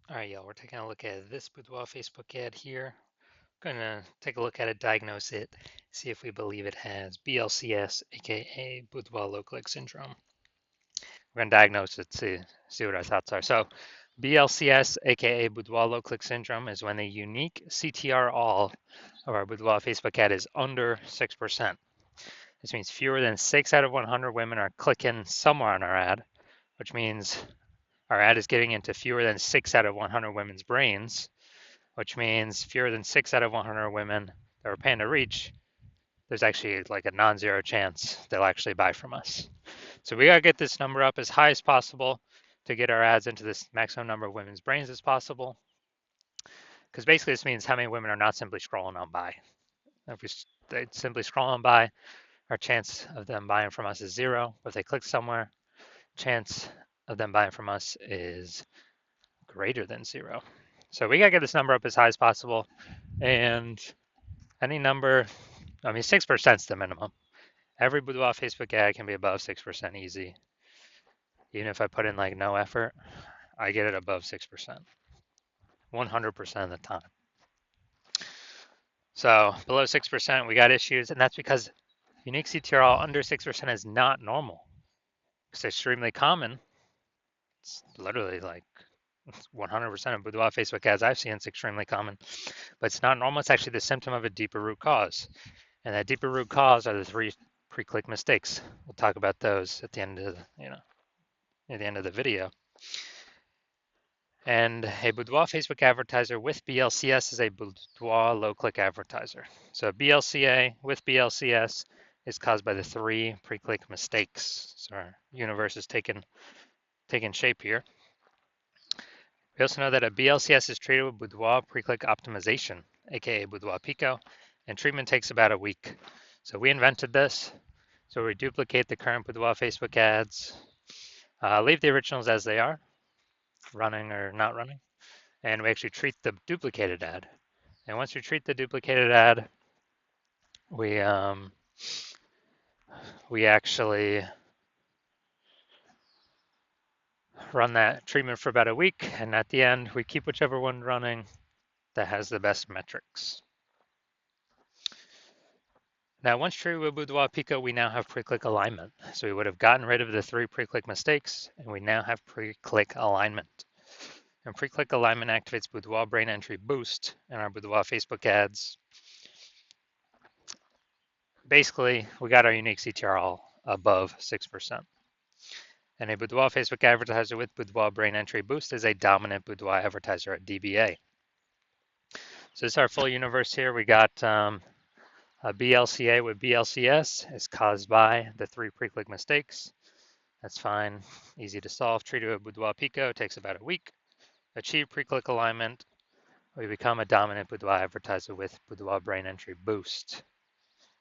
All right, y'all, we're taking a look at this Boudoir Facebook ad here. Going to take a look at it, diagnose it, see if we believe it has BLCS, aka Boudoir low click syndrome. We're going to diagnose it, see what our thoughts are. So, BLCS, aka Boudoir low click syndrome, is when the unique CTR all of our Boudoir Facebook ad is under 6%. This means fewer than 6 out of 100 women are clicking somewhere on our ad, which means our ad is getting into fewer than 6 out of 100 women's brains, which means fewer than 6 out of 100 women that we're paying to reach, there's actually like a non-zero chance they'll actually buy from us. So we got to get this number up as high as possible to get our ads into this maximum number of women's brains as possible. Because basically this means how many women are not simply scrolling on by. If they simply scroll on by, our chance of them buying from us is zero. But if they click somewhere, chance of them buying from us is greater than zero. So we got to get this number up as high as possible. And any number, I mean, 6% is the minimum. Every Boudoir Facebook ad can be above 6% easy. Even if I put in like no effort, I get it above 6%, 100% of the time. So below 6%, we got issues, and that's because unique CTRL under 6% is not normal. It's extremely common. It's literally like 100% of Boudoir Facebook ads I've seen, it's extremely common, but it's not normal. It's actually the symptom of a deeper root cause. And that deeper root cause are the 3 pre-click mistakes. We'll talk about those at the end of at the end of the video. And a Boudoir Facebook advertiser with BLCS is a Boudoir low-click advertiser. So BLCA with BLCS is caused by the 3 pre-click mistakes. So our universe is taking shape here. We also know that a BLCS is treated with Boudoir pre-click optimization, aka Boudoir Pico, and treatment takes about a week. So we invented this. So we duplicate the current Boudoir Facebook ads, leave the originals as they are, running or not running, and we actually treat the duplicated ad. And once we treat the duplicated ad, we actually run that treatment for about a week, and at the end, we keep whichever one running that has the best metrics. Now, once treated with Boudoir Pico, we now have pre-click alignment. So we would have gotten rid of the 3 pre-click mistakes, and we now have pre-click alignment. And pre-click alignment activates Boudoir brain entry boost in our Boudoir Facebook ads. Basically, we got our unique CTR above 6%. And a Boudoir Facebook advertiser with Boudoir brain entry boost is a dominant Boudoir advertiser at DBA. So this is our full universe here. We got a BLCA with BLCS is caused by the 3 pre-click mistakes. That's fine, easy to solve. Treated with Boudoir Pico takes about a week. Achieve pre-click alignment. We become a dominant Boudoir advertiser with Boudoir brain entry boost.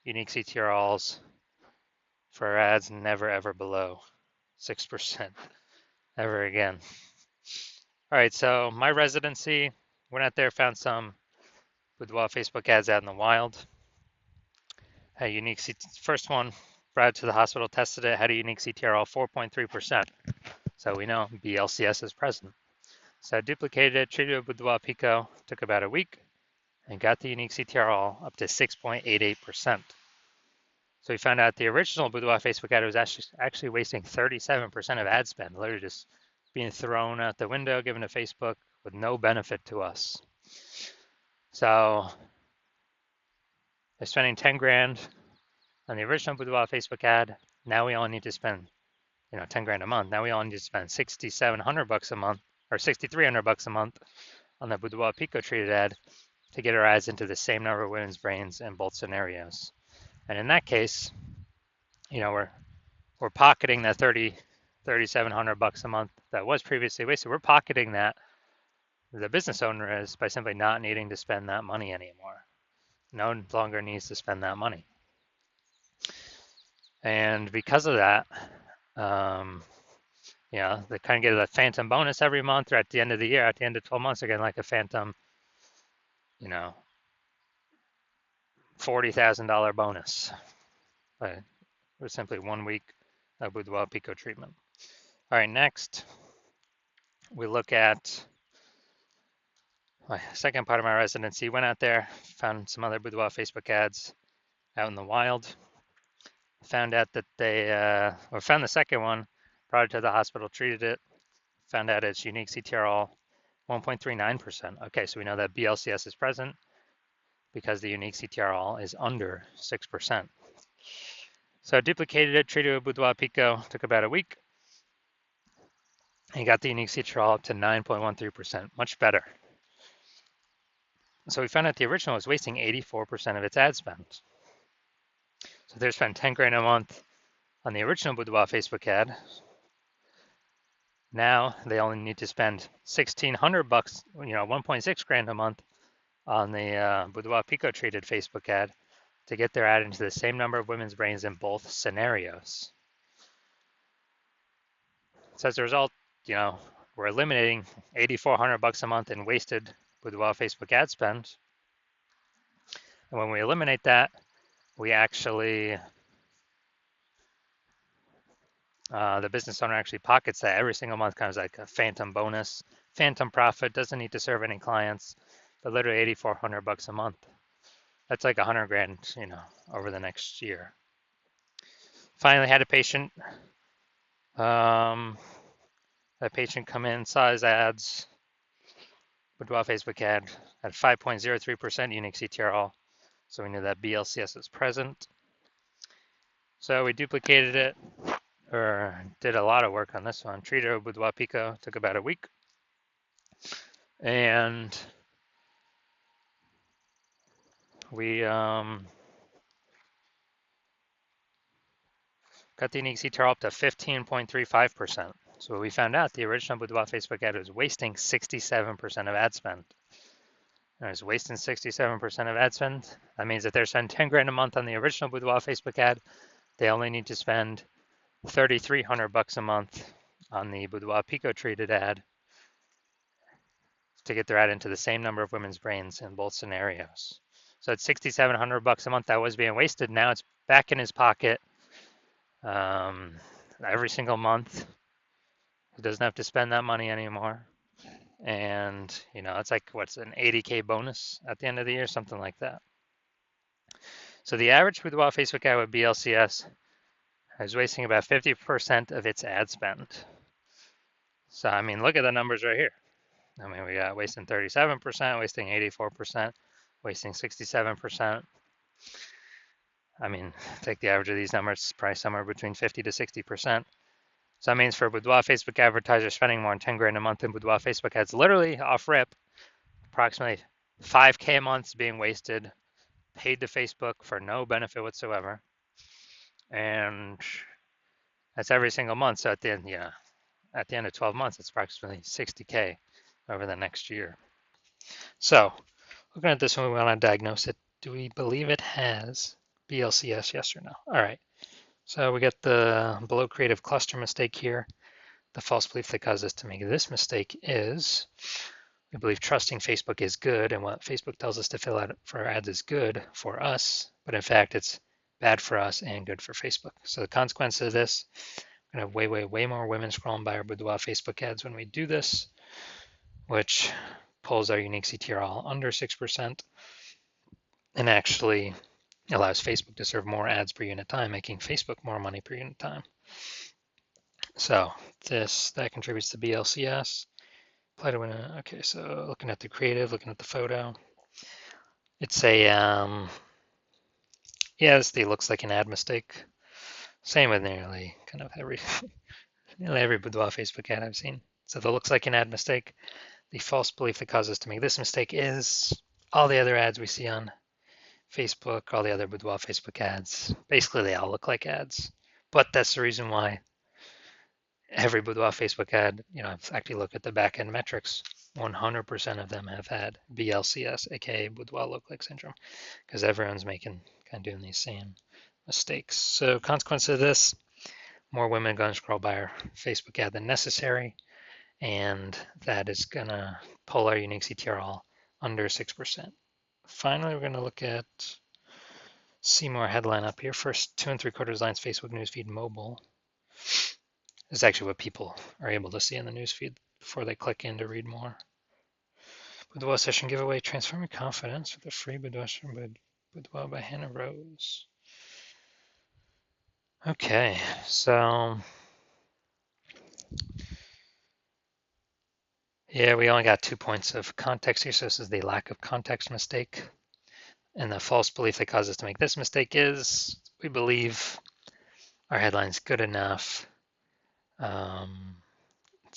Unique CTRLs for our ads never ever below 6% ever again. All right, so my residency, went out there, found some Boudoir Facebook ads out in the wild. Had a unique first one, brought it to the hospital, tested it, had a unique CTRL 4.3%. So we know BLCS is present. So I duplicated it, treated it with Boudoir Pico, took about a week, and got the unique CTRL up to 6.88%. So we found out the original Boudoir Facebook ad was actually wasting 37% of ad spend, literally just being thrown out the window, given to Facebook with no benefit to us. So they're spending 10 grand on the original Boudoir Facebook ad. Now we only need to spend, 10 grand a month. Now we only need to spend $6,700 a month or $6,300 a month on the Boudoir Pico treated ad to get our ads into the same number of women's brains in both scenarios. And in that case, we're pocketing that $3,700 a month that was previously wasted. We're pocketing that. The business owner is by simply not needing to spend that money anymore. No longer needs to spend that money. And because of that, they kind of get a phantom bonus every month, or at the end of the year, at the end of 12 months, they're getting like a phantom, $40,000 bonus. It was simply 1 week of Boudoir Pico treatment. All right, next we look at My second part of my residency, went out there, found some other Boudoir Facebook ads out in the wild. Found out that or found the second one, brought it to the hospital, treated it, found out its unique CTRL 1.39%. Okay, so we know that BLCS is present because the unique CTRL is under 6%. So I duplicated it, treated it with Boudoir Pico, took about a week, and got the unique CTRL up to 9.13%, much better. So we found out the original was wasting 84% of its ad spend. So they're spending 10 grand a month on the original Boudoir Facebook ad. Now they only need to spend $1,600, 1.6 grand a month on the Boudoir Pico treated Facebook ad to get their ad into the same number of women's brains in both scenarios. So as a result, we're eliminating $8,400 a month in wasted Boudoir Facebook ad spend. And when we eliminate that, we actually, the business owner actually pockets that every single month, kind of like a phantom bonus, phantom profit, doesn't need to serve any clients, but literally $8,400 a month. That's like 100 grand, over the next year. Finally had a patient. That patient come in, saw his ads, Boudoir Facebook ad at 5.03% unique CTRL. So we knew that BLCS is present. So we duplicated it, or did a lot of work on this one. Treated it with Boudoir Pico, took about a week. And we got the unique CTRL up to 15.35%. So we found out the original Boudoir Facebook ad was wasting 67% of ad spend. And it's wasting 67% of ad spend. That means that they're spending 10 grand a month on the original Boudoir Facebook ad. They only need to spend $3,300 a month on the Boudoir Pico treated ad to get their ad into the same number of women's brains in both scenarios. So it's $6,700 a month that was being wasted. Now it's back in his pocket every single month. He doesn't have to spend that money anymore. And, it's like, what's an 80K bonus at the end of the year, something like that. So the average Boudoir Facebook ad with BLCS is wasting about 50% of its ad spend. So, look at the numbers right here. We got wasting 37%, wasting 84%, wasting 67%. Take the average of these numbers, probably somewhere between 50 to 60%. So that means for Boudoir Facebook advertisers spending more than 10 grand a month in Boudoir Facebook ads, literally off rip, approximately 5K a month is being wasted, paid to Facebook for no benefit whatsoever. And that's every single month. So at the end of 12 months, it's approximately 60K over the next year. So looking at this one, we want to diagnose it. Do we believe it has BLCS, yes or no? All right. So we get the below creative cluster mistake here. The false belief that caused us to make this mistake is we believe trusting Facebook is good, and what Facebook tells us to fill out for our ads is good for us, but in fact it's bad for us and good for Facebook. So the consequence of this, we're gonna have way more women scrolling by our Boudoir Facebook ads when we do this, which pulls our unique CTRL under 6% and actually allows Facebook to serve more ads per unit time, making Facebook more money per unit time. So that contributes to BLCS. Okay, so looking at the creative, looking at the photo, it's a it looks like an ad mistake. Same with nearly kind of every Boudoir Facebook ad I've seen. So that looks like an ad mistake. The false belief that causes us to make this mistake is all the other ads we see on Facebook, all the other Boudoir Facebook ads. Basically, they all look like ads. But that's the reason why every Boudoir Facebook ad, I've actually looked at the back-end metrics. 100% of them have had BLCS, aka Boudoir lookalike syndrome, because everyone's kind of doing these same mistakes. So consequence of this, more women are going to scroll by our Facebook ad than necessary, and that is going to pull our unique CTRL under 6%. Finally, we're going to look at see more headline up here. First 2 3/4 lines Facebook newsfeed mobile. This is actually what people are able to see in the newsfeed before they click in to read more. Boudoir session giveaway, transform your confidence with a free Boudoir session Boudoir by Hannah Rose. Okay, so yeah, we only got 2 points of context here, so this is the lack of context mistake. And the false belief that caused us to make this mistake is we believe our headline's good enough. It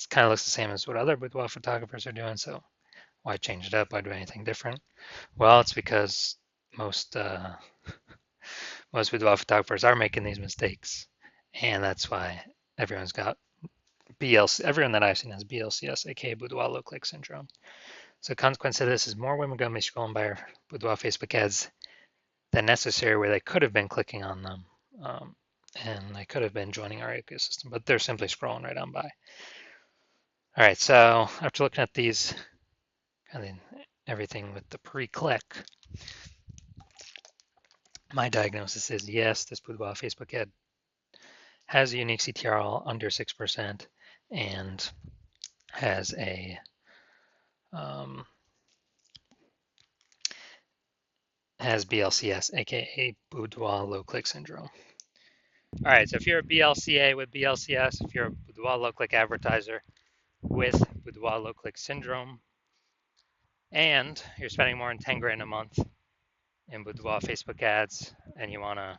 kind of looks the same as what other boudoir photographers are doing, so why change it up? Why do anything different? Well, it's because most boudoir photographers are making these mistakes, and that's why everyone's got BLC. Everyone that I've seen has BLCS, aka boudoir low click syndrome. So, consequence of this is more women going to be scrolling by our boudoir Facebook ads than necessary, where they could have been clicking on them, and they could have been joining our ecosystem, but they're simply scrolling right on by. All right, so after looking at these, kind of everything with the pre-click, my diagnosis is yes, this boudoir Facebook ad has a unique CTRL under 6% and has a has BLCS, aka boudoir low click syndrome. All right, so if you're a BLCA with BLCS, if you're a boudoir low click advertiser with boudoir low click syndrome, and you're spending more than 10 grand a month in boudoir Facebook ads, and you want to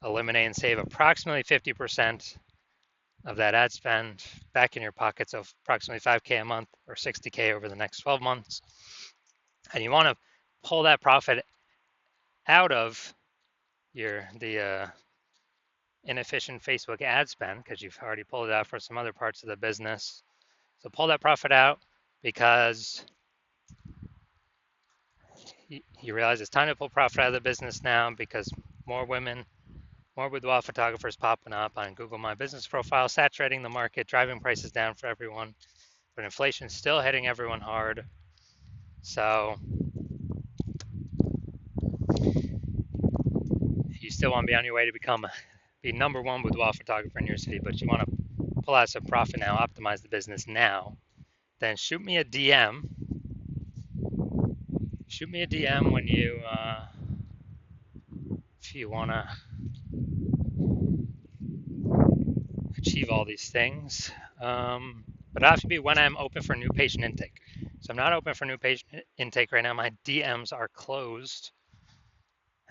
eliminate and save approximately 50% of that ad spend back in your pockets of approximately 5K a month or 60K over the next 12 months, and you want to pull that profit out of the inefficient Facebook ad spend because you've already pulled it out for some other parts of the business. So pull that profit out because you realize it's time to pull profit out of the business now because more women, more boudoir photographers popping up on Google My Business profile, saturating the market, driving prices down for everyone, but inflation's still hitting everyone hard. So you still want to be on your way to be number one boudoir photographer in your city, but you want to pull out some profit now, optimize the business now. Then shoot me a DM. Shoot me a DM when you, if you want to achieve all these things. But it has to be when I'm open for new patient intake. So I'm not open for new patient intake right now. My DMs are closed.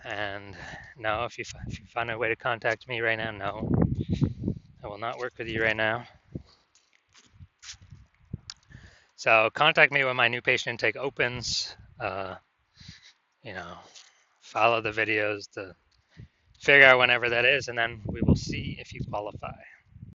And no, if you find a way to contact me right now, no, I will not work with you right now. So contact me when my new patient intake opens. Follow the videos to figure out whenever that is, and then we will see if you qualify.